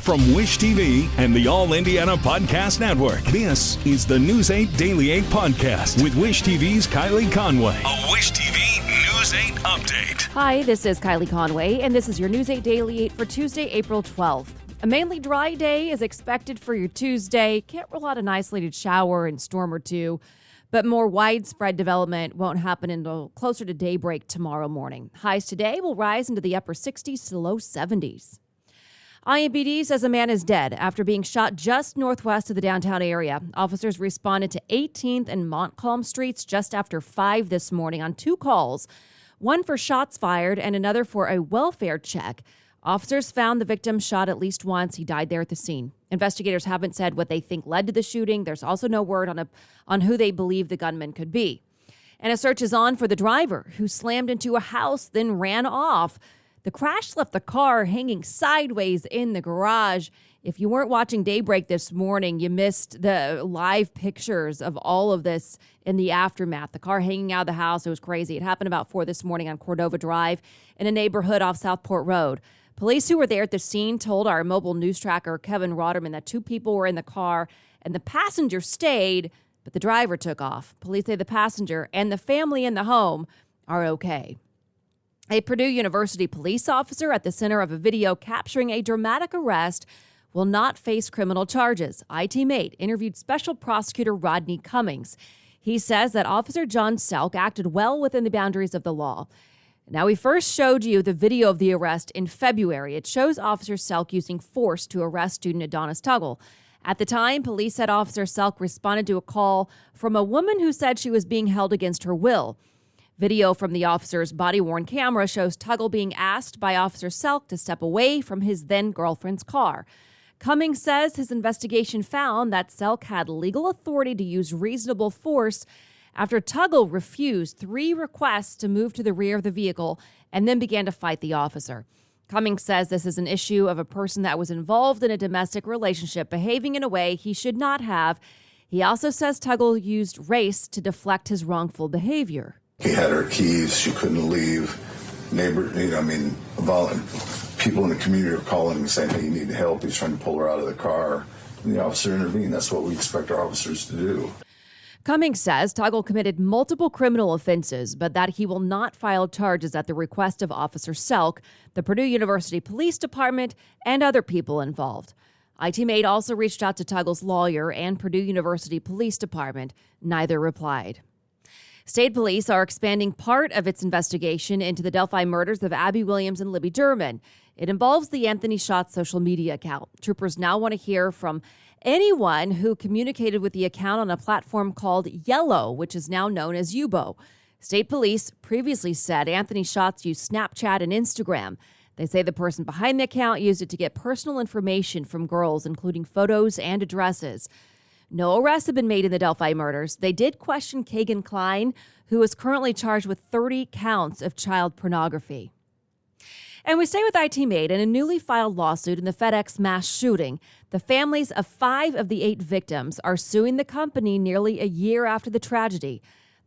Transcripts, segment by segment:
From Wish TV and the All Indiana Podcast Network, this is the News 8 Daily 8 Podcast with Wish TV's Kylie Conway. A Wish TV News 8 update. Hi, this is Kylie Conway, and this is your News 8 Daily 8 for Tuesday, April 12th. A mainly dry day is expected for your Tuesday. Can't rule out an isolated shower and storm or two, but more widespread development won't happen until closer to daybreak tomorrow morning. Highs today will rise into the upper 60s to low 70s. IMPD says a man is dead after being shot just northwest of the downtown area. Officers responded to 18th and Montcalm streets just after 5 this morning on 2 calls, one for shots fired and another for a welfare check. Officers found the victim shot at least once. He died there at the scene. Investigators haven't said what they think led to the shooting. There's also no word on who they believe the gunman could be. And a search is on for the driver who slammed into a house, then ran off. The crash left the car hanging sideways in the garage. If you weren't watching Daybreak this morning, you missed the live pictures of all of this in the aftermath. The car hanging out of the house, it was crazy. It happened about 4 this morning on Cordova Drive in a neighborhood off Southport Road. Police who were there at the scene told our mobile news tracker, Kevin Rotterman, that 2 people were in the car and the passenger stayed, but the driver took off. Police say the passenger and the family in the home are okay. A Purdue University police officer at the center of a video capturing a dramatic arrest will not face criminal charges. IT8 interviewed Special Prosecutor Rodney Cummings. He says that Officer John Selk acted well within the boundaries of the law. Now, we first showed you the video of the arrest in February. It shows Officer Selk using force to arrest student Adonis Tuggle. At the time, police said Officer Selk responded to a call from a woman who said she was being held against her will. Video from the officer's body-worn camera shows Tuggle being asked by Officer Selk to step away from his then-girlfriend's car. Cummings says his investigation found that Selk had legal authority to use reasonable force after Tuggle refused 3 requests to move to the rear of the vehicle and then began to fight the officer. Cummings says this is an issue of a person that was involved in a domestic relationship behaving in a way he should not have. He also says Tuggle used race to deflect his wrongful behavior. He had her keys. She couldn't leave. People in the community are calling and saying, hey, you need help. He's trying to pull her out of the car. And the officer intervened. That's what we expect our officers to do. Cummings says Tuggle committed multiple criminal offenses, but that he will not file charges at the request of Officer Selk, the Purdue University Police Department, and other people involved. IT8 also reached out to Tuggle's lawyer and Purdue University Police Department. Neither replied. State police are expanding part of its investigation into the Dephi murders of Abby Williams and Libby Durman. It involves the Anthony Shots social media account. Troopers now want to hear from anyone who communicated with the account on a platform called Yellow, which is now known as Yubo. State police previously said Anthony Shots used Snapchat and Instagram. They say the person behind the account used it to get personal information from girls, including photos and addresses. No arrests have been made in the Dephi murders. They did question Kagan Klein, who is currently charged with 30 counts of child pornography. And we stay with IT8. In a newly filed lawsuit in the FedEx mass shooting, the families of 5 of the 8 victims are suing the company nearly a year after the tragedy.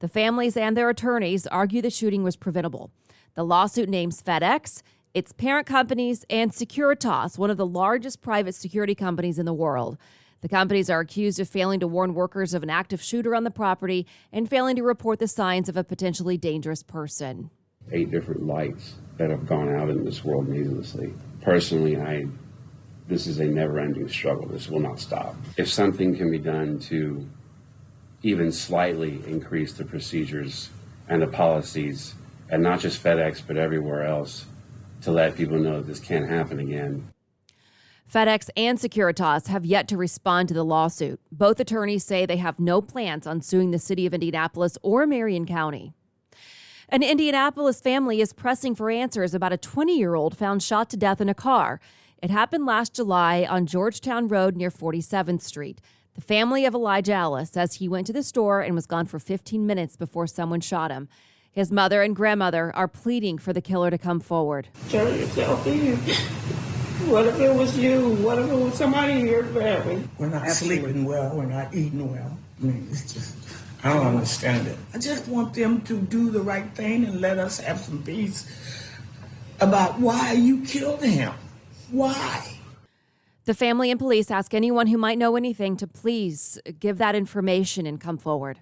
The families and their attorneys argue the shooting was preventable. The lawsuit names FedEx, its parent companies, and Securitas, one of the largest private security companies in the world. The companies are accused of failing to warn workers of an active shooter on the property and failing to report the signs of a potentially dangerous person. 8 different lights that have gone out in this world needlessly. Personally, this is a never-ending struggle. This will not stop. If something can be done to even slightly increase the procedures and the policies, and not just FedEx, but everywhere else, to let people know that this can't happen again. FedEx and Securitas have yet to respond to the lawsuit. Both attorneys say they have no plans on suing the city of Indianapolis or Marion County. An Indianapolis family is pressing for answers about a 20-year-old found shot to death in a car. It happened last July on Georgetown Road near 47th Street. The family of Elijah Ellis says he went to the store and was gone for 15 minutes before someone shot him. His mother and grandmother are pleading for the killer to come forward. Turn yourself in. What if it was you? What if it was somebody in your family? We're not sleeping well. We're not eating well. I mean, it's just, I don't understand it. I just want them to do the right thing and let us have some peace about why you killed him. Why? The family and police ask anyone who might know anything to please give that information and come forward.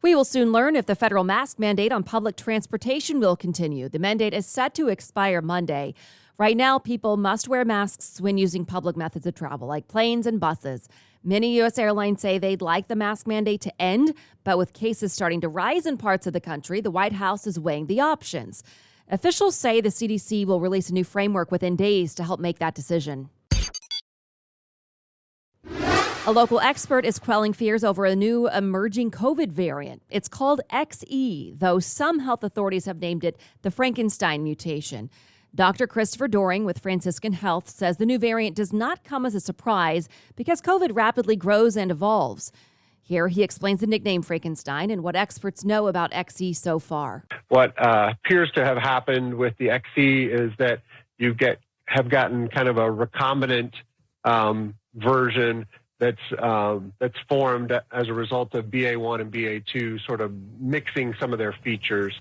We will soon learn if the federal mask mandate on public transportation will continue. The mandate is set to expire Monday. Right now, people must wear masks when using public methods of travel, like planes and buses. Many U.S. airlines say they'd like the mask mandate to end, but with cases starting to rise in parts of the country, the White House is weighing the options. Officials say the CDC will release a new framework within days to help make that decision. A local expert is quelling fears over a new emerging COVID variant. It's called XE, though some health authorities have named it the Frankenstein mutation. Dr. Christopher Doring with Franciscan Health says the new variant does not come as a surprise because COVID rapidly grows and evolves. Here he explains the nickname Frankenstein and what experts know about XE so far. What appears to have happened with the XE is that you have gotten kind of a recombinant version that's formed as a result of BA1 and BA2 sort of mixing some of their features.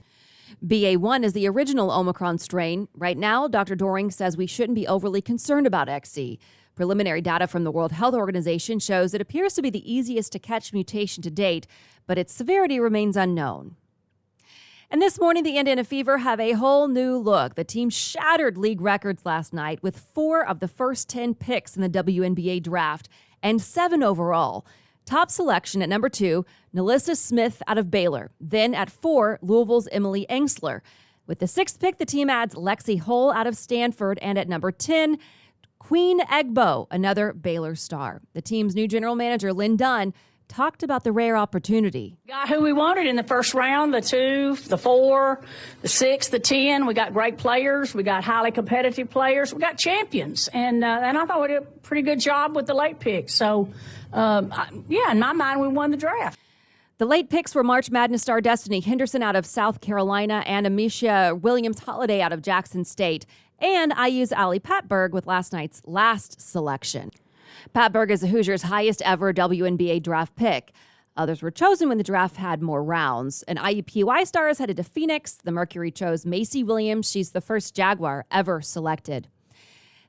BA1 is the original Omicron strain. Right now, Dr. Doring says we shouldn't be overly concerned about XE. Preliminary data from the World Health Organization shows it appears to be the easiest to catch mutation to date, but its severity remains unknown. And this morning, the Indiana Fever have a whole new look. The team shattered league records last night with 4 of the first 10 picks in the WNBA draft and 7 overall. Top selection at number 2, Nalissa Smith out of Baylor. Then at 4, Louisville's Emily Engsler. With the 6th pick, the team adds Lexi Hull out of Stanford. And at number 10, Queen Egbo, another Baylor star. The team's new general manager, Lynn Dunn, talked about the rare opportunity. Got who we wanted in the first round, the 2, the 4, the 6, the 10. We got great players. We got highly competitive players. We got champions. And I thought we did a pretty good job with the late picks. So, in my mind, we won the draft. The late picks were March Madness star Destiny Henderson out of South Carolina and Amisha Williams-Holiday out of Jackson State, and IU's Ali Patberg with last night's last selection. Patberg is the Hoosiers' highest ever WNBA draft pick. Others were chosen when the draft had more rounds. And IUPUI star is headed to Phoenix. The Mercury chose Macy Williams. She's the first Jaguar ever selected.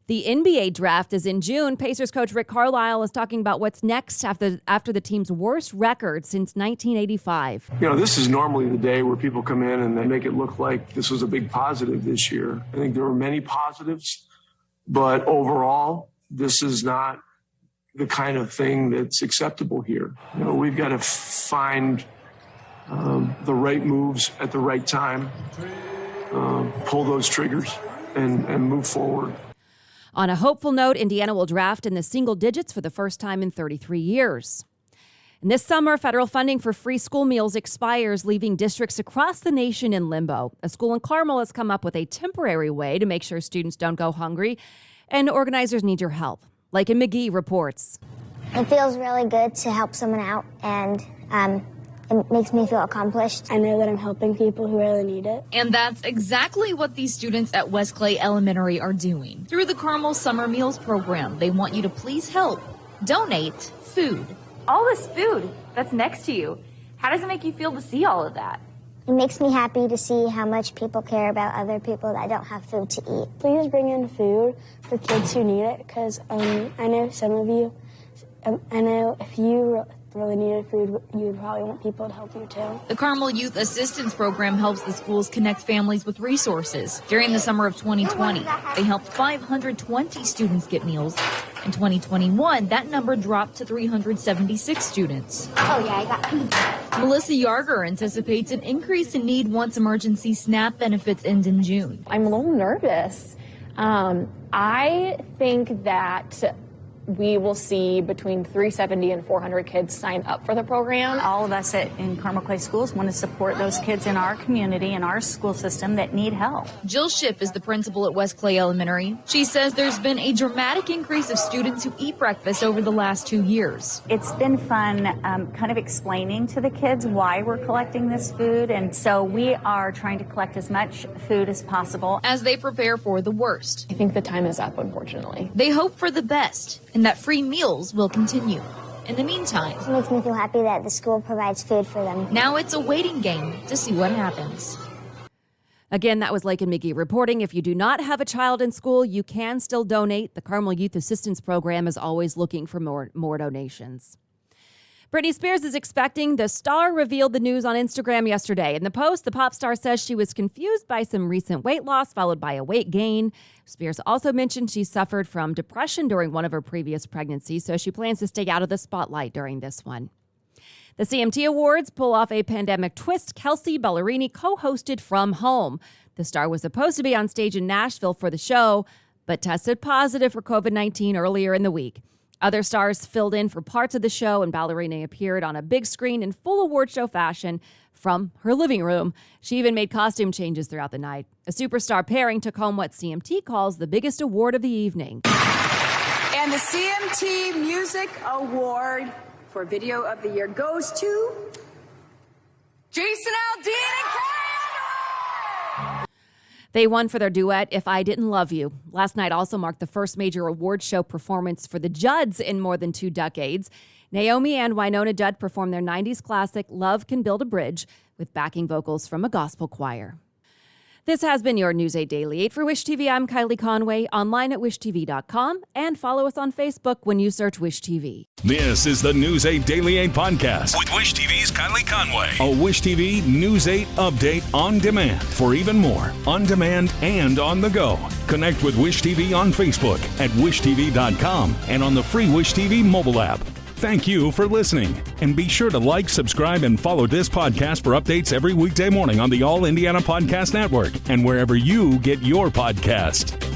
The NBA draft is in June. Pacers coach Rick Carlisle is talking about what's next after the team's worst record since 1985. This is normally the day where people come in and they make it look like this was a big positive this year. I think there were many positives, but overall, this is not the kind of thing that's acceptable here. We've got to find the right moves at the right time, pull those triggers, and move forward. On a hopeful note, Indiana will draft in the single digits for the first time in 33 years. And this summer, federal funding for free school meals expires, leaving districts across the nation in limbo. A school in Carmel has come up with a temporary way to make sure students don't go hungry, and organizers need your help. Lakin McGee reports. It feels really good to help someone out, and it makes me feel accomplished. I know that I'm helping people who really need it. And that's exactly what these students at West Clay Elementary are doing. Through the Carmel Summer Meals Program, they want you to please help donate food. All this food that's next to you, how does it make you feel to see all of that? It makes me happy to see how much people care about other people that don't have food to eat. Please bring in food for kids who need it, because I know some of you, I know if you really needed food, you would probably want people to help you too. The Carmel Youth Assistance Program helps the schools connect families with resources. During the summer of 2020, they helped 520 students get meals. In 2021, that number dropped to 376 students. Oh yeah, I got pizza. Melissa Yarger anticipates an increase in need once emergency SNAP benefits end in June. I'm a little nervous. I think that we will see between 370 and 400 kids sign up for the program. All of us in Carmel Clay Schools want to support those kids in our community and our school system that need help. Jill Schiff is the principal at West Clay Elementary. She says there's been a dramatic increase of students who eat breakfast over the last 2 years. It's been fun kind of explaining to the kids why we're collecting this food, and so we are trying to collect as much food as possible as they prepare for the worst. I think the time is up, unfortunately. They hope for the best and that free meals will continue. In the meantime, it makes me feel happy that the school provides food for them. Now it's a waiting game to see what happens. Again, that was Lake and McGee reporting. If you do not have a child in school, you can still donate. The Carmel Youth Assistance Program is always looking for more donations. Britney Spears is expecting. The star revealed the news on Instagram yesterday. In the post, the pop star says she was confused by some recent weight loss followed by a weight gain. Spears also mentioned she suffered from depression during one of her previous pregnancies, so she plans to stay out of the spotlight during this one. The CMT Awards pull off a pandemic twist. Kelsey Ballerini co-hosted from home. The star was supposed to be on stage in Nashville for the show, but tested positive for COVID-19 earlier in the week. Other stars filled in for parts of the show, and Ballerini appeared on a big screen in full award show fashion from her living room. She even made costume changes throughout the night. A superstar pairing took home what CMT calls the biggest award of the evening. And the CMT Music Award for Video of the Year goes to Jason Aldean and Carrie. They won for their duet, If I Didn't Love You. Last night also marked the first major award show performance for the Judds in more than 2 decades. Naomi and Winona Judd performed their 90s classic, Love Can Build a Bridge, with backing vocals from a gospel choir. This has been your News 8 Daily 8 for Wish TV. I'm Kylie Conway, online at wishtv.com, and follow us on Facebook when you search Wish TV. This is the News 8 Daily 8 podcast with Wish TV's Kylie Conway. A Wish TV News 8 update on demand for even more on demand and on the go. Connect with Wish TV on Facebook at wishtv.com and on the free Wish TV mobile app. Thank you for listening, and be sure to like, subscribe, and follow this podcast for updates every weekday morning on the All Indiana Podcast Network and wherever you get your podcast.